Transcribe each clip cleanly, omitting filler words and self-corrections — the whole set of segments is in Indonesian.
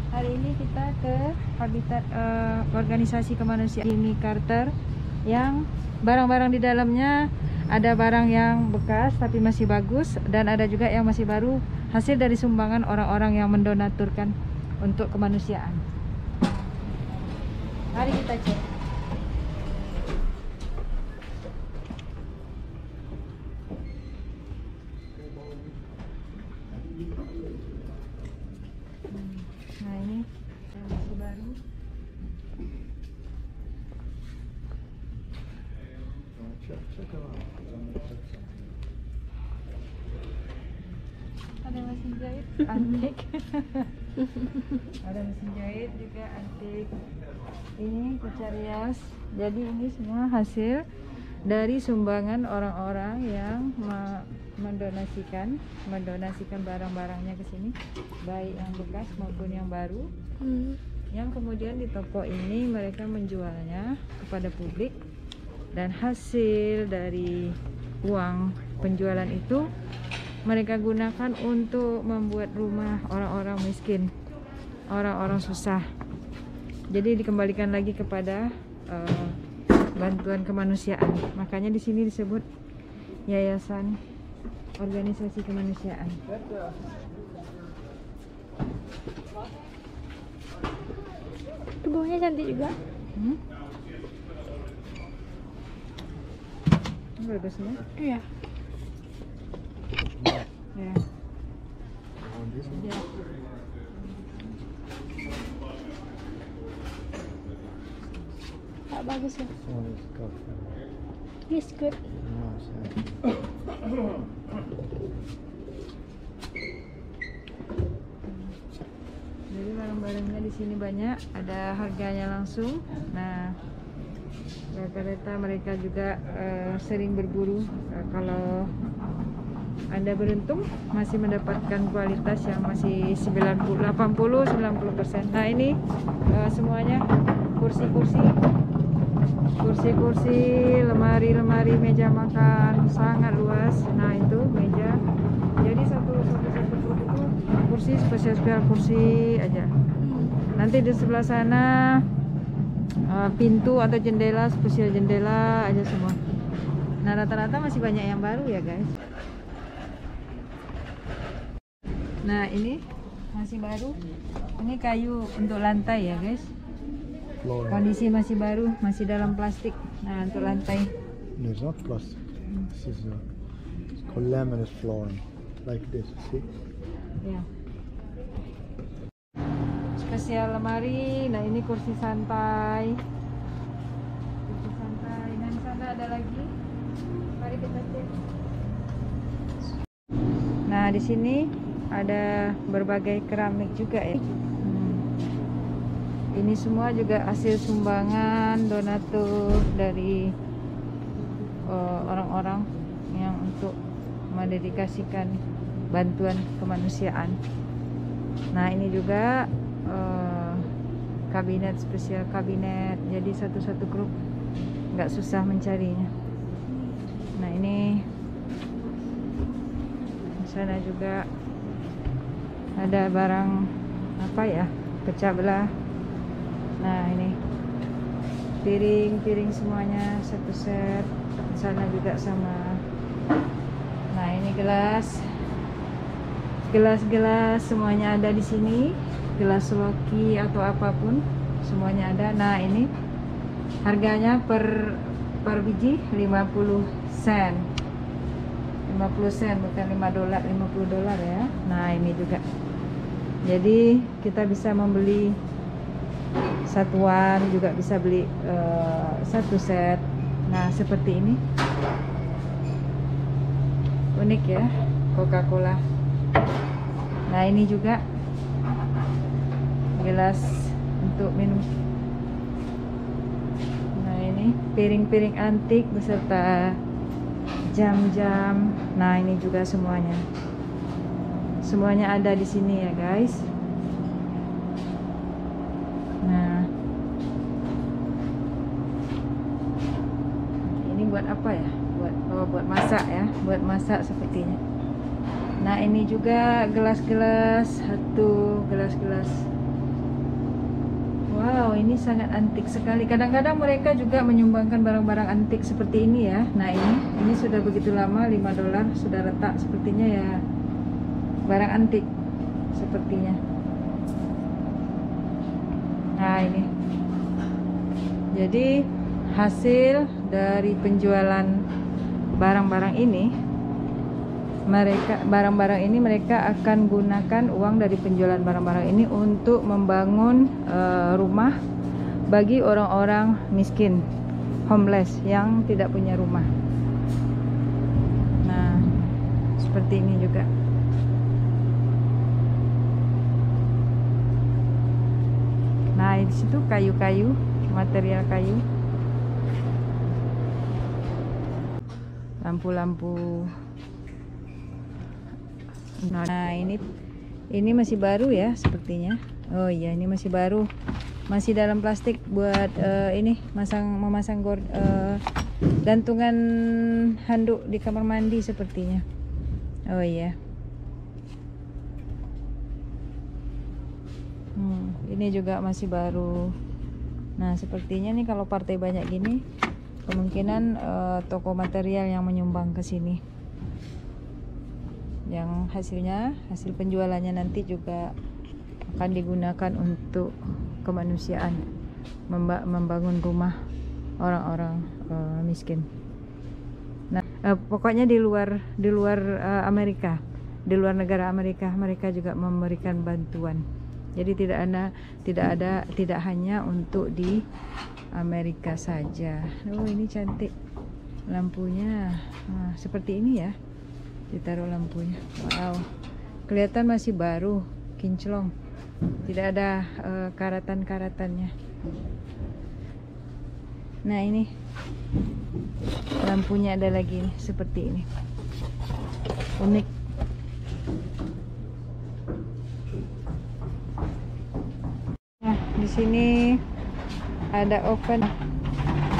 Hari ini kita ke habitat organisasi kemanusiaan Jimmy Carter yang barang-barang di dalamnya ada barang yang bekas tapi masih bagus, dan ada juga yang masih baru hasil dari sumbangan orang-orang yang mendonaturkan untuk kemanusiaan. Mari kita cek. Nah, ini yang masih baru. Ada mesin jahit antik. Ada mesin jahit juga antik. Ini kaca rias. Jadi ini semua hasil dari sumbangan orang-orang yang mendonasikan barang-barangnya ke sini, baik yang bekas maupun yang baru. Yang kemudian di toko ini mereka menjualnya kepada publik, dan hasil dari uang penjualan itu mereka gunakan untuk membuat rumah orang-orang miskin, orang-orang susah. Jadi dikembalikan lagi kepada bantuan kemanusiaan. Makanya di sini disebut yayasan organisasi kemanusiaan. Itu bawahnya cantik juga. Bagusnya. Iya. Ya. Ya. Tak bagus ya. Yes, good. Jadi barang-barangnya di sini banyak, ada harganya langsung. Nah, rata-rata mereka juga sering berburu. Kalau Anda beruntung masih mendapatkan kualitas yang masih 80-90%. Nah, ini semuanya kursi-kursi, lemari-lemari, meja makan sangat luas. Nah, itu meja. Jadi satu grup itu kursi spesial kursi aja. Nanti di sebelah sana pintu atau jendela spesial jendela aja semua. Nah, rata-rata masih banyak yang baru ya guys. Nah, ini masih baru. Ini kayu untuk lantai ya guys. Kondisi masih baru, masih dalam plastik. Nah, untuk lantai. No, it's not plastic. This is it's called laminate flooring, like this. See? Ya. Spesial lemari. Nah, ini kursi santai. Kursi santai. Nah, di sana ada lagi. Mari kita cek. Nah, di sini ada berbagai keramik juga ya. Ini semua juga hasil sumbangan donatur dari orang-orang yang untuk mendedikasikan bantuan kemanusiaan. Nah, ini juga kabinet, spesial kabinet. Jadi satu-satu grup nggak susah mencarinya. Nah, ini di sana juga ada barang apa ya, pecah belah. Nah, ini piring semuanya satu set. Di sana juga sama. Nah, ini gelas semuanya ada di sini. Gelas loki atau apapun semuanya ada. Nah, ini harganya per biji 50 sen. 50 sen, bukan $5, $50 ya. Nah, ini juga. Jadi kita bisa membeli satuan, juga bisa beli satu set. Nah, seperti ini. Unik ya, Coca-Cola. Nah, ini juga gelas untuk minum. Nah, ini piring-piring antik beserta jam-jam. Nah, ini juga semuanya ada di sini ya guys. Nah, ini buat apa ya? Buat masak ya, buat masak sepertinya. Nah, ini juga gelas-gelas, satu gelas-gelas Wow, ini sangat antik sekali. Kadang-kadang mereka juga menyumbangkan barang-barang antik seperti ini ya. Nah ini sudah begitu lama, $5 sudah retak, sepertinya ya barang antik sepertinya. Nah ini, jadi hasil dari penjualan barang-barang ini, mereka akan gunakan uang dari penjualan barang-barang ini untuk membangun rumah bagi orang-orang miskin, homeless yang tidak punya rumah. Nah seperti ini juga. Nah di situ kayu-kayu, material kayu, lampu-lampu. Nah ini masih baru ya sepertinya. Oh iya, ini masih baru, masih dalam plastik buat ini memasang gantungan handuk di kamar mandi sepertinya. Oh iya. Ini juga masih baru. Nah sepertinya nih kalau partai banyak gini, kemungkinan toko material yang menyumbang ke sini, yang hasil penjualannya nanti juga akan digunakan untuk kemanusiaan, membangun rumah orang-orang miskin. Nah pokoknya di luar Amerika, di luar negara Amerika, mereka juga memberikan bantuan. Jadi tidak hanya untuk di Amerika saja. Oh ini cantik lampunya. Nah, seperti ini ya, ditaruh lampunya. Wow, kelihatan masih baru, kinclong, tidak ada karatan-karatannya. Nah ini lampunya ada lagi nih, seperti ini, unik. Nah di sini ada oven,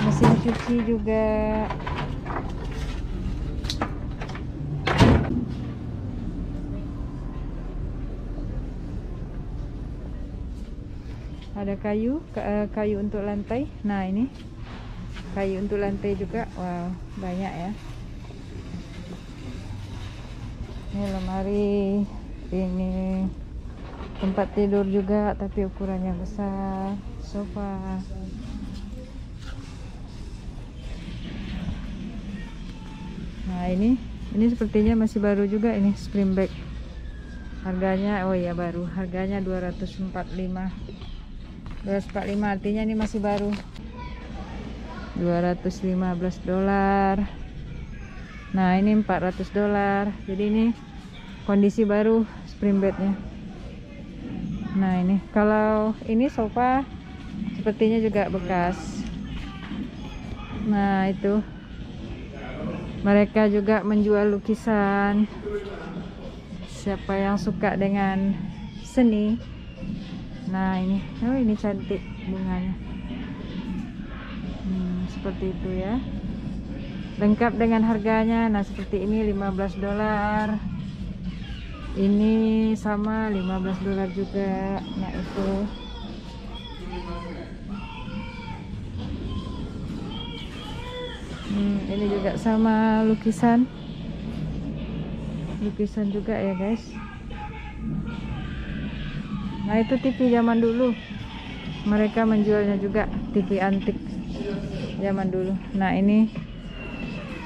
mesin cuci juga. Ada kayu untuk lantai. Nah ini kayu untuk lantai juga. Wow, banyak ya. Ini lemari, ini tempat tidur juga tapi ukurannya besar, sofa. Nah ini sepertinya masih baru juga, ini spring bed. Harganya, oh ya baru, harganya 245 artinya ini masih baru. $215. Nah ini $400. Jadi ini kondisi baru spring bednya. Nah ini, kalau ini sofa sepertinya juga bekas. Nah itu mereka juga menjual lukisan. Siapa yang suka dengan seni. Nah ini, oh ini cantik bunganya. Seperti itu ya, lengkap dengan harganya. Nah seperti ini $15. Ini sama $15 juga. Nah itu ini juga sama, lukisan juga ya guys. Nah itu TV zaman dulu, mereka menjualnya juga, TV antik zaman dulu. Nah ini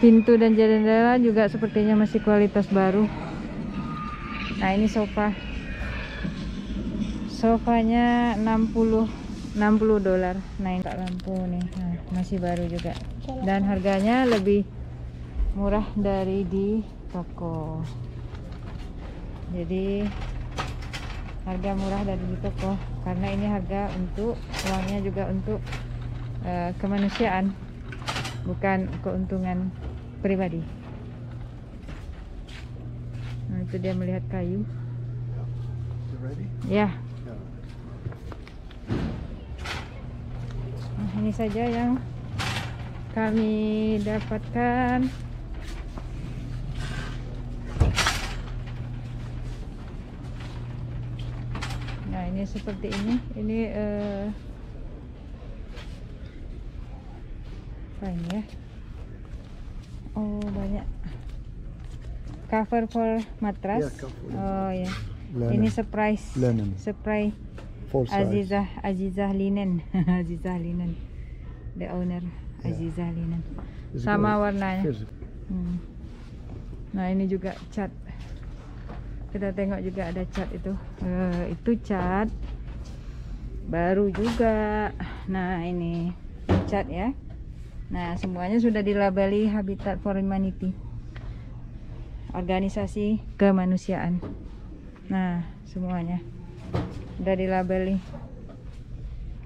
pintu dan jendela juga sepertinya masih kualitas baru. Nah ini sofanya $60. Nah ini lampu nih, nah, masih baru juga, dan harganya lebih murah dari di toko. Jadi harga murah dari di toko karena ini harga untuk uangnya juga untuk kemanusiaan, bukan keuntungan pribadi. Nah itu dia melihat kayu. Ya. Nah, ini saja yang kami dapatkan. Nah ini seperti ini Apa ini ya? Oh, banyak cover for matras. Yeah, cover. Oh ya. Linen. Ini surprise. Linen. Spray Full size. Azizah Linen. Azizah Linen. The owner Azizah Linen. Is it Sama good? warnanya. Here's it. Nah, ini juga cat. Kita tengok juga ada cat itu. Itu cat baru juga. Nah, ini cat ya. Nah, semuanya sudah dilabeli Habitat for Humanity, organisasi kemanusiaan. Nah, semuanya sudah dilabeli.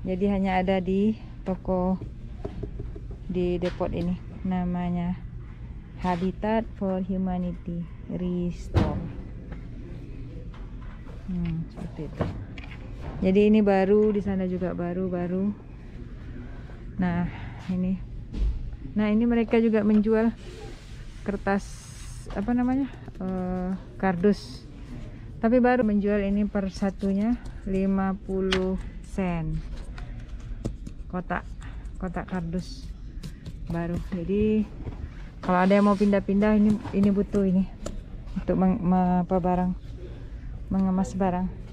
Jadi hanya ada di toko di depot ini. Namanya Habitat for Humanity Restore. Seperti itu. Jadi ini baru, di sana juga baru. Nah, ini. Nah, ini mereka juga menjual kertas apa namanya? Kardus. Tapi baru menjual ini per satunya 50 sen. Kotak kardus baru. Jadi kalau ada yang mau pindah-pindah, ini butuh ini untuk mengemas barang.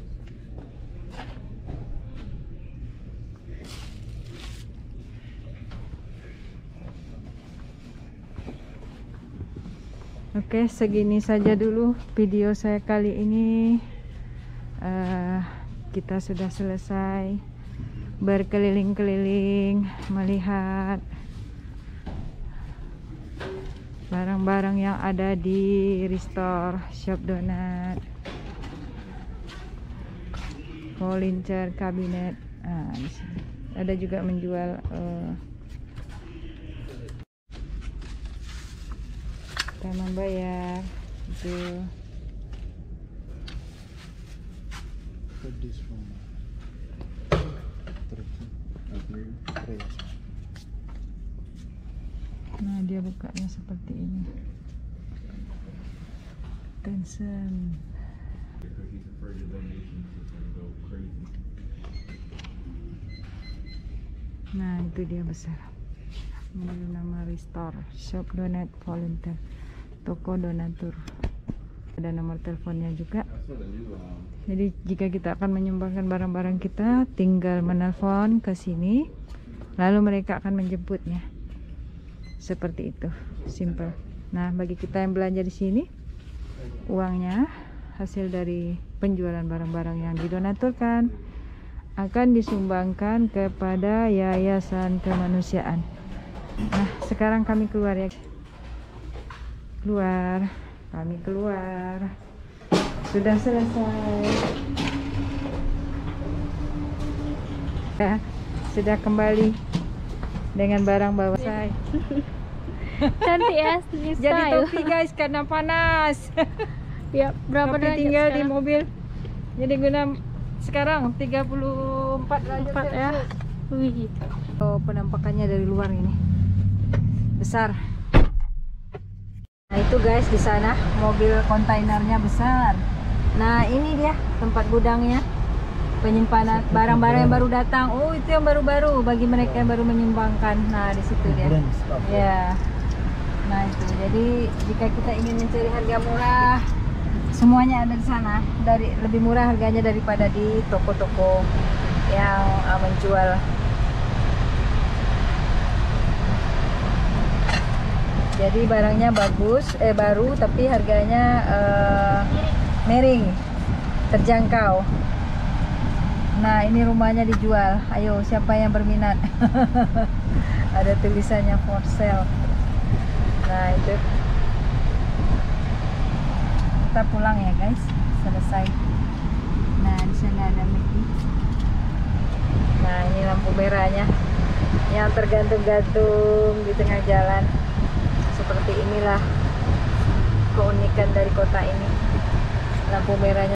Oke, segini saja dulu video saya kali ini. Kita sudah selesai berkeliling-keliling melihat barang-barang yang ada di Restore Shop Donat, furniture cabinet. Di sini ada juga menjual taman bayar itu. Nah, dia bukanya seperti ini. Tencent. Nah, itu dia besar. Ini nama Restore Shop Donat Volunteer, toko donatur. Ada nomor teleponnya juga. Jadi jika kita akan menyumbangkan barang-barang kita, tinggal menelpon ke sini, lalu mereka akan menjemputnya. Seperti itu, simple. Nah, bagi kita yang belanja di sini, uangnya hasil dari penjualan barang-barang yang didonaturkan akan disumbangkan kepada yayasan kemanusiaan. Nah, sekarang kami keluar ya. Kami keluar. Sudah selesai. Ya, sudah kembali dengan barang bawaan saya. Cantik ya, new Jadi style. topi guys karena panas. Ya, berapa Topi derajat tinggal di sekarang? mobil. Jadi guna sekarang 34 derajat 4 ya. Wih. Oh, penampakannya dari luar ini besar. Nah, itu guys, di sana mobil kontainernya besar. Nah, ini dia tempat gudangnya, penyimpanan barang-barang yang baru datang. Oh, itu yang baru-baru bagi mereka yang baru menyumbangkan. Nah, di situ dia. Ya. Nah, itu. Jadi jika kita ingin mencari harga murah, semuanya ada di sana. Lebih murah harganya daripada di toko-toko yang menjual. Jadi barangnya bagus, baru, tapi harganya miring, terjangkau. Nah, ini rumahnya dijual. Ayo, siapa yang berminat? Ada tulisannya for sale. Nah, itu. Kita pulang ya guys, selesai. Nah, di sana ada Mickey. Nah, ini lampu merahnya yang tergantung-gantung di tengah jalan. Seperti inilah keunikan dari kota ini, lampu merahnya.